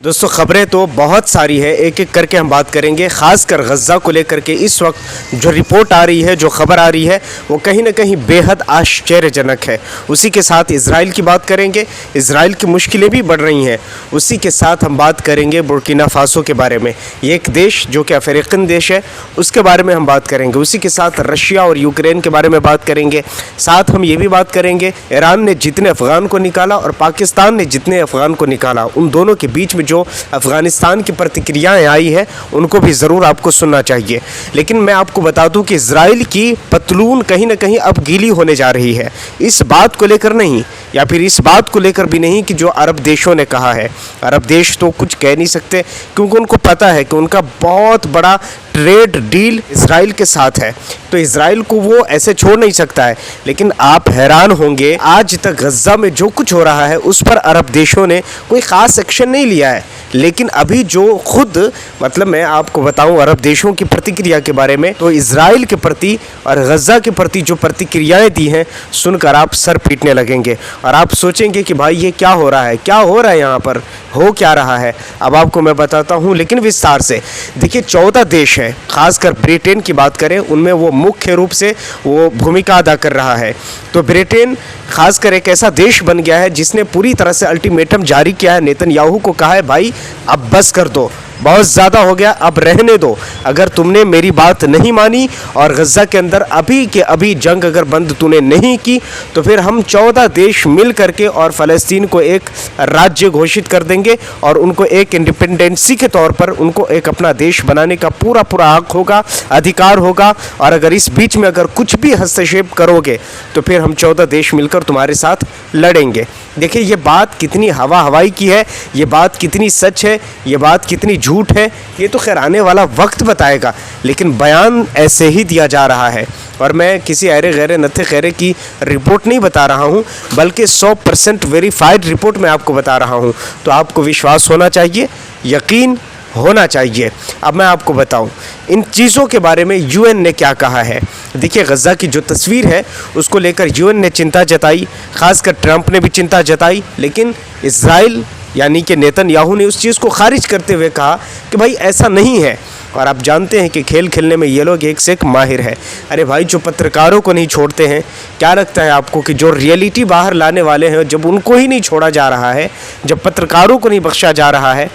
दोस्तों खबरें तो बहुत सारी है, एक एक करके हम बात करेंगे। खासकर गज़ा को लेकर के इस वक्त जो रिपोर्ट आ रही है, जो खबर आ रही है, वो कहीं ना कहीं बेहद आश्चर्यजनक है। उसी के साथ इजराइल की बात करेंगे, इजराइल की मुश्किलें भी बढ़ रही हैं। उसी के साथ हम बात करेंगे बुर्किना फासो के बारे में, ये एक देश जो कि अफ्रीकन देश है, उसके बारे में हम बात करेंगे। उसी के साथ रशिया और यूक्रेन के बारे में बात करेंगे। साथ हम ये भी बात करेंगे ईरान ने जितने अफ़गान को निकाला और पाकिस्तान ने जितने अफ़गान को निकाला, उन दोनों के बीच में जो अफ़गानिस्तान की प्रतिक्रियाएं आई है उनको भी ज़रूर आपको सुनना चाहिए। लेकिन मैं आपको बता दूं कि इजराइल की पतलून कहीं ना कहीं अब गीली होने जा रही है। इस बात को लेकर नहीं, या फिर इस बात को लेकर भी नहीं कि जो अरब देशों ने कहा है। अरब देश तो कुछ कह नहीं सकते क्योंकि उनको पता है कि उनका बहुत बड़ा ट्रेड डील इजराइल के साथ है, तो इजराइल को वो ऐसे छोड़ नहीं सकता है। लेकिन आप हैरान होंगे, आज तक गज़ा में जो कुछ हो रहा है उस पर अरब देशों ने कोई ख़ास एक्शन नहीं लिया है। लेकिन अभी जो खुद मैं आपको बताऊं अरब देशों की प्रतिक्रिया के बारे में, तो इजराइल के प्रति और गज़ा के प्रति जो प्रतिक्रियाएं दी हैं, सुनकर आप सर पीटने लगेंगे और आप सोचेंगे कि भाई ये क्या हो रहा है, क्या हो रहा है, यहाँ पर हो क्या रहा है। अब आपको मैं बताता हूँ, लेकिन विस्तार से। देखिए 14 देश हैं, खासकर ब्रिटेन की बात करें, उनमें वो मुख्य रूप से वो भूमिका अदा कर रहा है। तो ब्रिटेन खासकर एक ऐसा देश बन गया है जिसने पूरी तरह से अल्टीमेटम जारी किया है, नेतन्याहू को कहा है भाई अब बस कर दो, बहुत ज़्यादा हो गया, अब रहने दो। अगर तुमने मेरी बात नहीं मानी और गज़ा के अंदर अभी के अभी जंग अगर बंद तूने नहीं की, तो फिर हम 14 देश मिल करके और फ़लस्तीन को एक राज्य घोषित कर देंगे और उनको एक इंडिपेंडेंसी के तौर पर उनको एक अपना देश बनाने का पूरा हक होगा, अधिकार होगा। और अगर इस बीच में अगर कुछ भी हस्तक्षेप करोगे तो फिर हम 14 देश मिलकर तुम्हारे साथ लड़ेंगे। देखिए ये बात कितनी हवाई की है, ये बात कितनी सच है, ये बात कितनी झूठ है, ये तो खैर आने वाला वक्त बताएगा। लेकिन बयान ऐसे ही दिया जा रहा है और मैं किसी अरे गैरे नत्थे खैरे की रिपोर्ट नहीं बता रहा हूँ, बल्कि 100% वेरीफाइड रिपोर्ट मैं आपको बता रहा हूँ। तो आपको विश्वास होना चाहिए, यकीन होना चाहिए। अब मैं आपको बताऊं इन चीज़ों के बारे में यूएन ने क्या कहा है। देखिए गज़ा की जो तस्वीर है उसको लेकर यूएन ने चिंता जताई, खासकर ट्रंप ने भी चिंता जताई, लेकिन इजराइल यानी कि नेतन्याहू ने उस चीज़ को खारिज करते हुए कहा कि भाई ऐसा नहीं है। और आप जानते हैं कि खेल खेलने में ये लोग एक से एक माहिर है। अरे भाई जो पत्रकारों को नहीं छोड़ते हैं, क्या लगता है आपको कि जो रियलिटी बाहर लाने वाले हैं जब उनको ही नहीं छोड़ा जा रहा है, जब पत्रकारों को नहीं बख्शा जा रहा है,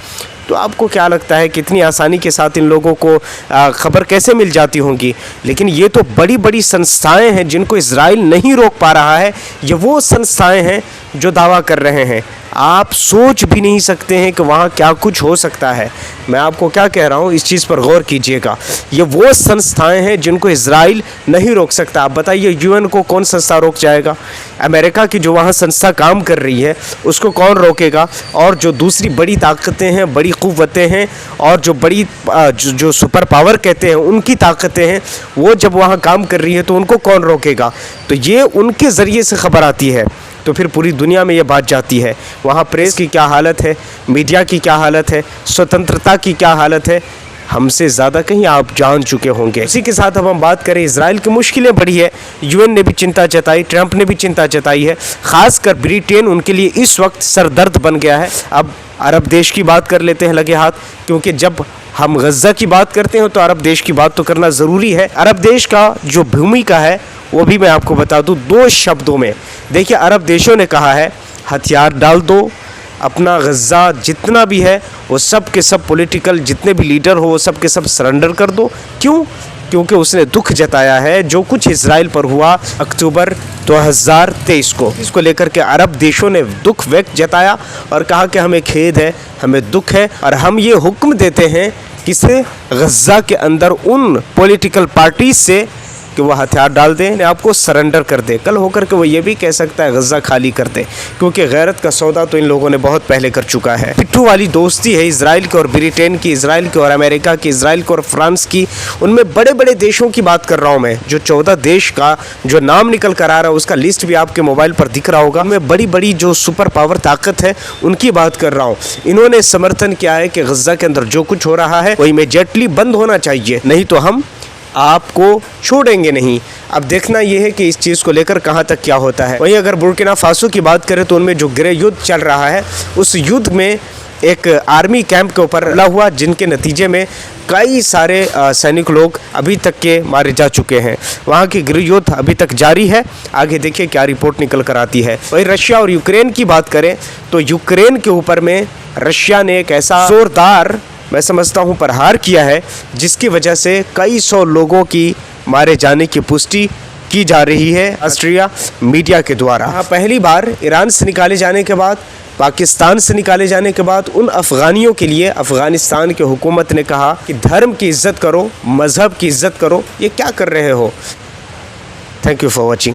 तो आपको क्या लगता है कितनी आसानी के साथ इन लोगों को खबर कैसे मिल जाती होंगी। लेकिन ये तो बड़ी बड़ी संस्थाएं हैं जिनको इजराइल नहीं रोक पा रहा है। ये वो संस्थाएं हैं जो दावा कर रहे हैं, आप सोच भी नहीं सकते हैं कि वहाँ क्या कुछ हो सकता है। मैं आपको क्या कह रहा हूँ, इस चीज़ पर गौर कीजिएगा। ये वो संस्थाएं हैं जिनको इजराइल नहीं रोक सकता। आप बताइए यूएन को कौन संस्था रोक जाएगा? अमेरिका की जो वहाँ संस्था काम कर रही है उसको कौन रोकेगा? और जो दूसरी बड़ी ताकतें हैं, बड़ी क़ुव्वतें हैं और जो बड़ी जो सुपर पावर कहते हैं उनकी ताकतें हैं, वो जब वहाँ काम कर रही है तो उनको कौन रोकेगा? तो ये उनके ज़रिए से खबर आती है, तो फिर पूरी दुनिया में ये बात जाती है। वहाँ प्रेस की क्या हालत है, मीडिया की क्या हालत है, स्वतंत्रता की क्या हालत है, हमसे ज़्यादा कहीं आप जान चुके होंगे। इसी के साथ अब हम बात करें, इजराइल की मुश्किलें बढ़ी है, यूएन ने भी चिंता जताई, ट्रंप ने भी चिंता जताई है। खासकर ब्रिटेन उनके लिए इस वक्त सरदर्द बन गया है। अब अरब देश की बात कर लेते हैं लगे हाथ, क्योंकि जब हम गज़ा की बात करते हैं तो अरब देश की बात तो करना ज़रूरी है। अरब देश का जो भूमिका है वो भी मैं आपको बता दूं 2 शब्दों में। देखिए अरब देशों ने कहा है हथियार डाल दो, अपना गज़ा जितना भी है वो सब के सब पॉलिटिकल जितने भी लीडर हो वो सब के सब सरेंडर कर दो। क्यों? क्योंकि उसने दुख जताया है जो कुछ इजराइल पर हुआ अक्टूबर 2023 को। इसको लेकर के अरब देशों ने दुख व्यक्त जताया और कहा कि हमें खेद है, हमें दुख है और हम ये हुक्म देते हैं किसे, गज़ा के अंदर उन पॉलिटिकल पार्टीज से कि वह हथियार डाल दें, आपको सरेंडर कर दे। कल होकर के वो ये भी कह सकता है गज़ा खाली कर दे, क्योंकि गैरत का सौदा तो इन लोगों ने बहुत पहले कर चुका है। पिट्ठू वाली दोस्ती है इजराइल की और ब्रिटेन की, इजराइल की और अमेरिका की, इजराइल की और फ्रांस की। उनमें बड़े बड़े देशों की बात कर रहा हूँ मैं, जो 14 देश का जो नाम निकल कर आ रहा है उसका लिस्ट भी आपके मोबाइल पर दिख रहा होगा। मैं बड़ी बड़ी जो सुपर पावर ताकत है उनकी बात कर रहा हूँ। इन्होंने समर्थन किया है कि गज़ा के अंदर जो कुछ हो रहा है वो इमीडिएटली बंद होना चाहिए, नहीं तो हम आपको छोड़ेंगे नहीं। अब देखना यह है कि इस चीज़ को लेकर कहां तक क्या होता है। वहीं अगर बुर्किना फासो की बात करें तो उनमें जो गृह युद्ध चल रहा है उस युद्ध में एक आर्मी कैंप के ऊपर हमला हुआ, जिनके नतीजे में कई सारे सैनिक लोग अभी तक के मारे जा चुके हैं। वहाँ की गृहयुद्ध अभी तक जारी है। आगे देखिए क्या रिपोर्ट निकल कर आती है। वही रशिया और यूक्रेन की बात करें तो यूक्रेन के ऊपर में रशिया ने एक ऐसा जोरदार, मैं समझता हूँ, प्रहार किया है जिसकी वजह से कई सौ लोगों की मारे जाने की पुष्टि की जा रही है ऑस्ट्रिया मीडिया के द्वारा। पहली बार ईरान से निकाले जाने के बाद, पाकिस्तान से निकाले जाने के बाद उन अफ़गानियों के लिए अफ़गानिस्तान की हुकूमत ने कहा कि धर्म की इज़्ज़त करो, मज़हब की इज़्ज़त करो। ये क्या कर रहे हो? Thank you for watching.